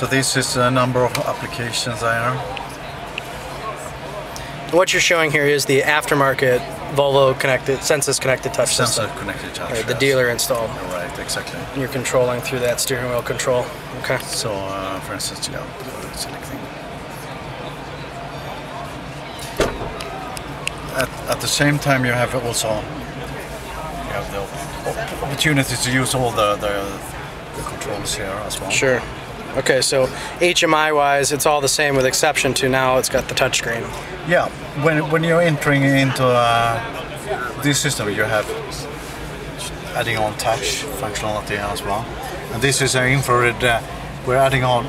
So this is a number of applications there. What you're showing here is the aftermarket Volvo connected, Sensus connected touch system. Sensor connected touch. Right, the dealer installed. Right, exactly. And you're controlling through that steering wheel control. Okay. So, for instance, yeah, selecting. At the same time, you have also the opportunity to use all the controls here as well. Sure. Okay, so HMI-wise, it's all the same with exception to now it's got the touchscreen. Yeah, when you're entering into this system, you have adding on touch functionality as well. And this is an infrared. We're adding on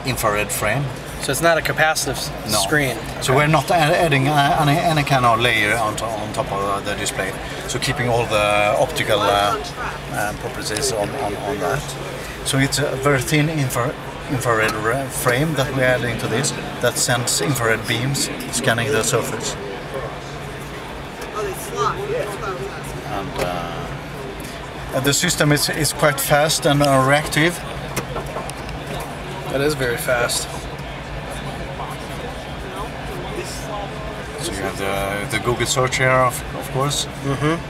infrared frame. So it's not a capacitive screen. So we're not adding any kind of layer on top of the display. So keeping all the optical properties on that. So it's a very thin infrared frame that we're adding to this that sends infrared beams scanning the surface. And the system is quite fast and reactive. That is very fast. So you have the Google search here, of course. Mm-hmm.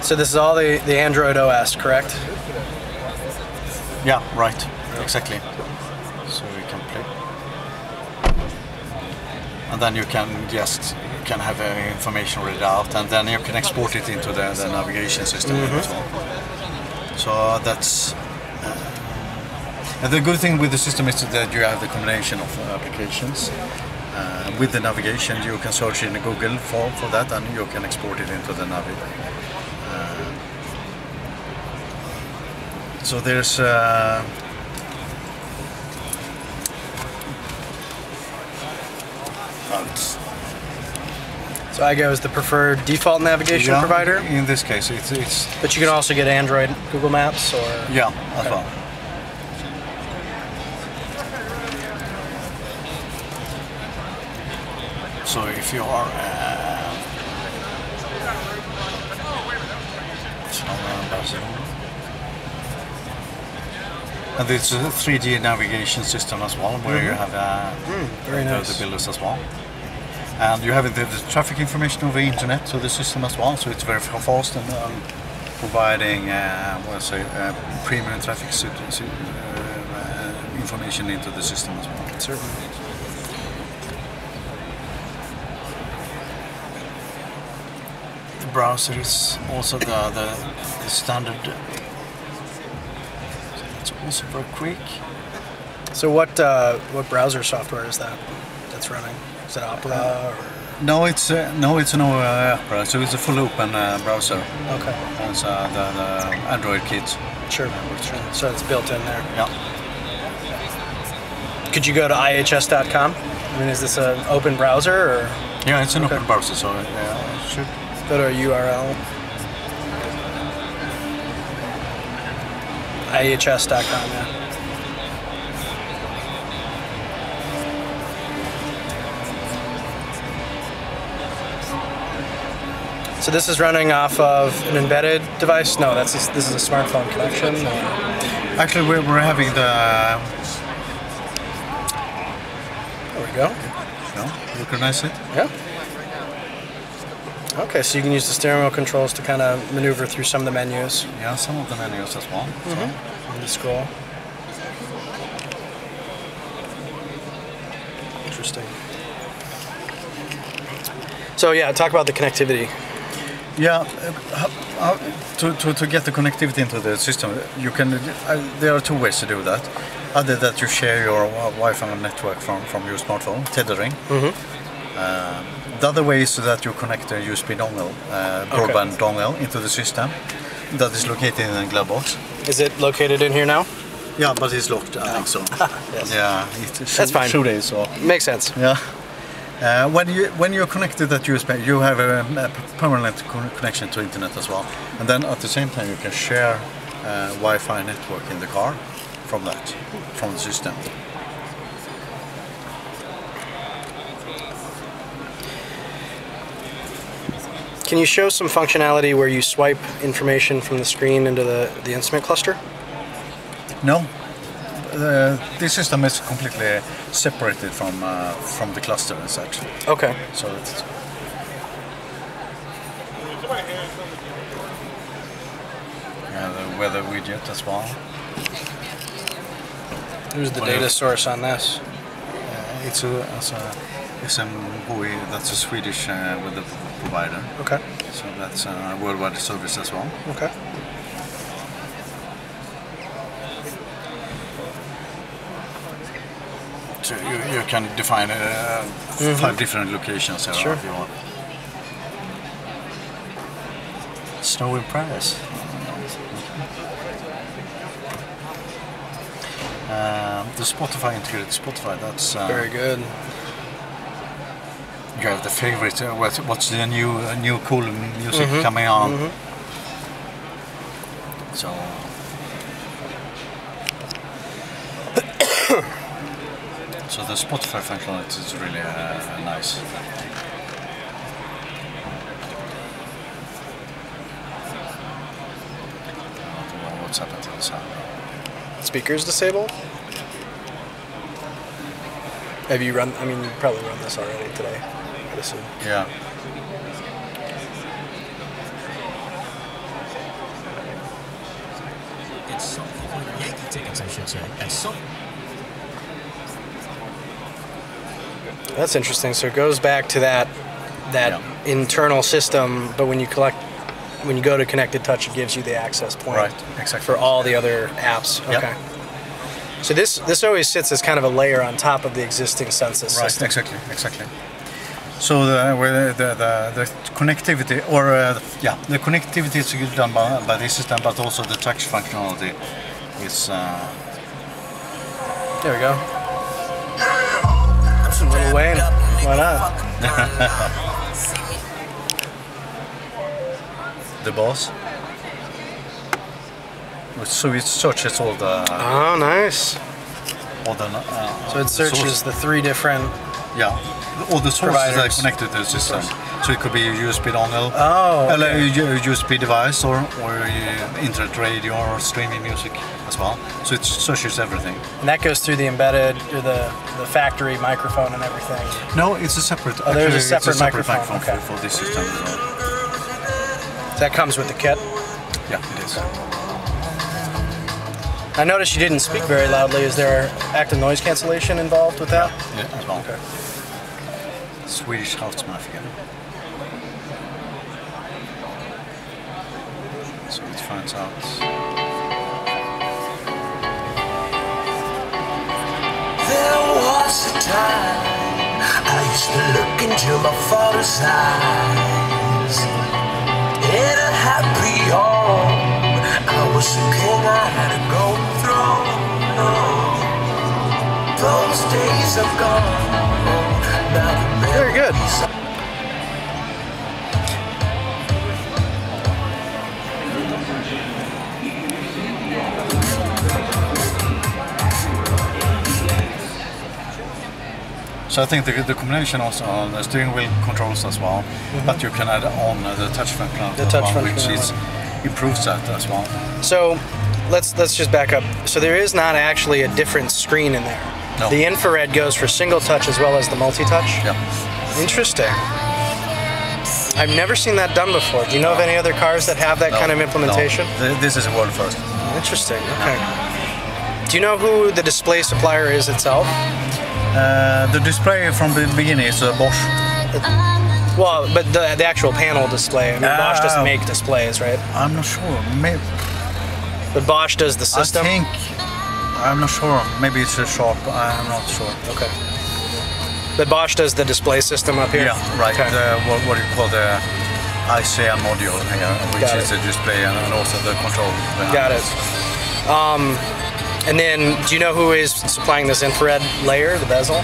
So this is all the Android OS, correct? Yeah, right. Exactly. So you can play. And then you can just have information read out, and then you can export it into the navigation system as well. So that's. And the good thing with the system is that you have the combination of applications. With the navigation, you can search in Google for that, and you can export it into the Navi. So there's so iGo is the preferred default navigation provider? In this case, it's. But you can also get Android Google Maps, or yeah, as well. So if you are and it's a 3D navigation system as well, where you have very nice. The builders as well. And you have the traffic information over the internet to the system as well, so it's very fast and providing premium traffic information into the system as well. Certainly. The browser is also the standard. It's also very quick. So what browser software is that that's running? Is it Opera? Or? No, it's no Opera. So it's a full open browser. Okay. It's the Android kit. Sure. So it's built in there. Yeah. Could you go to ihs.com? I mean, is this an open browser or? Yeah, it's an open browser, so should go to a URL. ihs.com, yeah. So this is running off of an embedded device? No, this is a smartphone connection. Actually, we're having the. There we go. No, recognize it? Yeah. Okay, so you can use the steering wheel controls to kind of maneuver through some of the menus. Yeah, some of the menus as well. And the scroll. Interesting. So yeah, talk about the connectivity. Yeah, to get the connectivity into the system, you can. There are two ways to do that. Either that you share your Wi-Fi network from your smartphone, tethering. The other way is that you connect a USB dongle, broadband dongle, into the system. That is located in a glove box. Is it located in here now? Yeah, but it's locked. I think so. Yes. Yeah, that's fine. Days, so. Makes sense. Yeah. When you're connected to that USB, you have a permanent connection to internet as well, and then at the same time you can share Wi-Fi network in the car from the system. Can you show some functionality where you swipe information from the screen into the instrument cluster? No. This system is completely separated from the cluster and such. Okay. So it's the weather widget as well. Who's the data source on this? It's a SMHI, that's a Swedish weather provider. Okay. So that's a worldwide service as well. Okay. So you can define 5 different locations here if you want. Snow in Paris. The Spotify, integrated Spotify, that's very good. You have the favorite, what's the new cool music coming on. So so the Spotify functionality is really nice. I don't know what's happened to the sound. Speakers disabled? Have you run, I mean, you probably run this already today, I'd assume. Yeah. It's something for Yankee tickets, I should say. And some. That's interesting. So it goes back to that internal system, but when you go to Connected Touch, it gives you the access point. Right, exactly. For all the other apps. Okay. Yep. So this always sits as kind of a layer on top of the existing Census system. Exactly. So the connectivity, or the connectivity is done by this system, but also the touch functionality is. There we go. Some Lil Wayne. Why not? The boss. So it searches all the. Oh, nice. All the. So it searches source. the 3 different. Yeah, all the sources that are providers. connected to the system. So it could be a USB dongle, okay. a USB device, or internet radio, or streaming music as well. So it searches everything. And that goes through the embedded, or the factory microphone and everything. No, it's a separate. Oh, there's a it's separate microphone, okay. for this system as well. So that comes with the kit. Yeah, it is. I noticed you didn't speak very loudly. Is there active noise cancellation involved with that? Yeah, as well. Okay. Swedish Housemarque. So it finds out. There was a time I used to look into my father's eyes. In a happy home, I was a king, I had a golden throne. Those days are gone. Now the Very good. So I think the combination also on the steering wheel controls as well, but you can add on the touch functionality The touch which improves that as well. So let's just back up. So there is not actually a different screen in there. No. The infrared goes for single touch as well as the multi-touch? Yeah. Interesting. I've never seen that done before. Do you know of any other cars that have that kind of implementation? No. This is a world first. Interesting, okay. Do you know who the display supplier is itself? The display from the beginning is Bosch. Well, but the actual panel display. I mean, Bosch doesn't make displays, right? I'm not sure. Maybe. But Bosch does the system? I'm not sure. Maybe it's a Sharp. I'm not sure. Okay. But Bosch does the display system up here? Yeah, right. Okay. What do you call the ICM module here, which Got is it. the display and also the control. Got it. And then, do you know who is supplying this infrared layer, the bezel?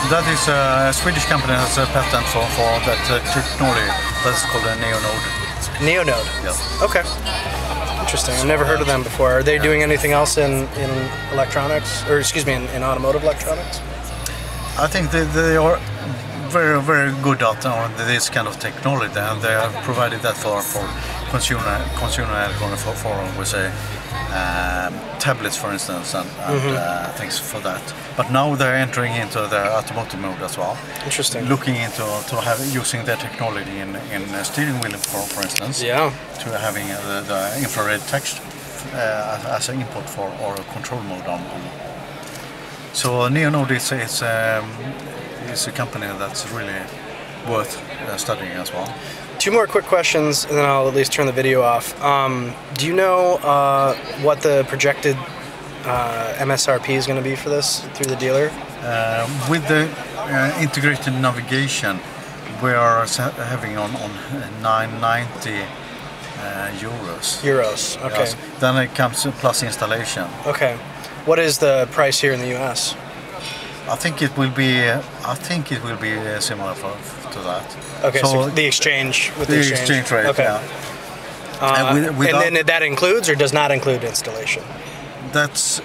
That is a Swedish company that has a patent for that technology. That's called a Neonode. Neonode? Yeah. Okay. Interesting. I've never heard of them before. Are they doing anything else in electronics? Or excuse me, in automotive electronics? I think they are very good at on this kind of technology, and they have provided that for consumer for we say tablets, for instance, and things for that. But now they're entering into the automotive mode as well. Interesting. Looking into using their technology in steering wheel, for instance. Yeah. To having the infrared text as an input for or a control mode on. So Neonode is a company that's really worth studying as well. 2 more quick questions, and then I'll at least turn the video off. Do you know what the projected MSRP is going to be for this through the dealer? With the integrated navigation, we are having on 990 euros. Euros. Okay. Yes. Then it comes to plus installation. Okay. What is the price here in the U.S.? I think it will be. Similar to that. Okay. So the exchange with the exchange rate. Okay. Yeah. And then that includes or does not include installation? That's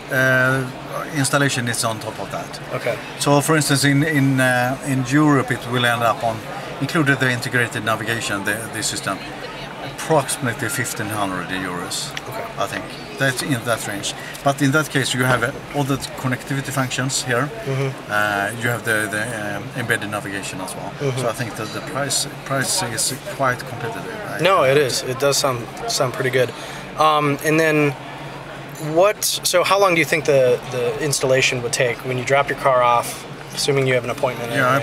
installation is on top of that. Okay. So, for instance, in Europe, it will end up on included the integrated navigation, the system, approximately 1,500 euros. Okay. I think that's in that range. But in that case, you have all the connectivity functions here. You have the embedded navigation as well. So I think that the price is quite competitive. Right? No, it is. It does sound pretty good. And then, so how long do you think the installation would take when you drop your car off, assuming you have an appointment? Yeah,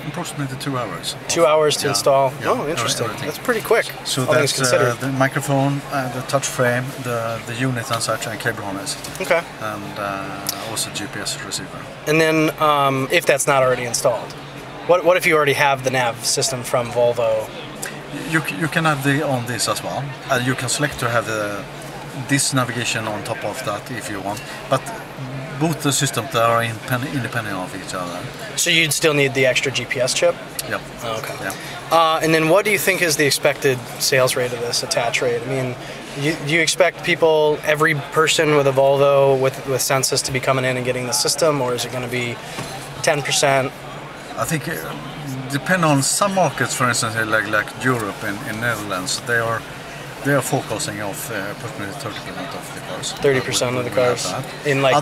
approximately 2 hours. 2 hours to install? Yeah, Oh, interesting. everything. That's pretty quick. So all things that's considered. the microphone, the touch frame, the unit and such, and cable harness. Okay. And also GPS receiver. And then, if that's not already installed, what if you already have the nav system from Volvo? You can have on this as well. You can select to have this navigation on top of that if you want. But both the systems are independent of each other. So you'd still need the extra GPS chip? Yep. Oh, okay. Yeah. And then what do you think is the expected sales rate of this attach rate? I mean, do you expect every person with a Volvo with Sensys to be coming in and getting the system, or is it going to be 10%? I think depend on some markets, for instance, like Europe and in Netherlands, they are focusing of approximately 30% of the cars. 30% of the cars. In like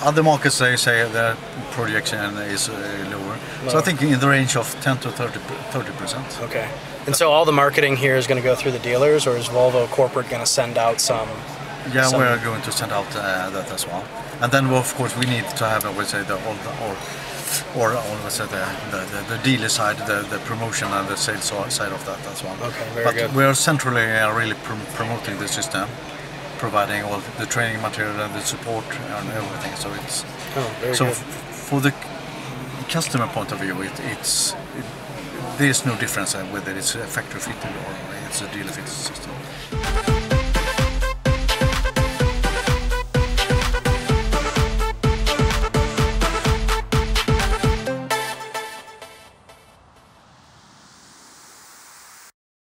other markets, they say their projection is lower. So I think in the range of 10 to 30%. Okay. And so all the marketing here is going to go through the dealers, or is Volvo corporate going to send out some? Yeah, we are going to send out that as well. And then, of course, we need to have, I would say, the dealer side, the promotion and the sales side of that as well. Okay, very good. But we are centrally really promoting the system, providing all the training material and the support and everything. So it's good. For the customer point of view, there's no difference whether it's a factory fitted or it's a dealer fitted system.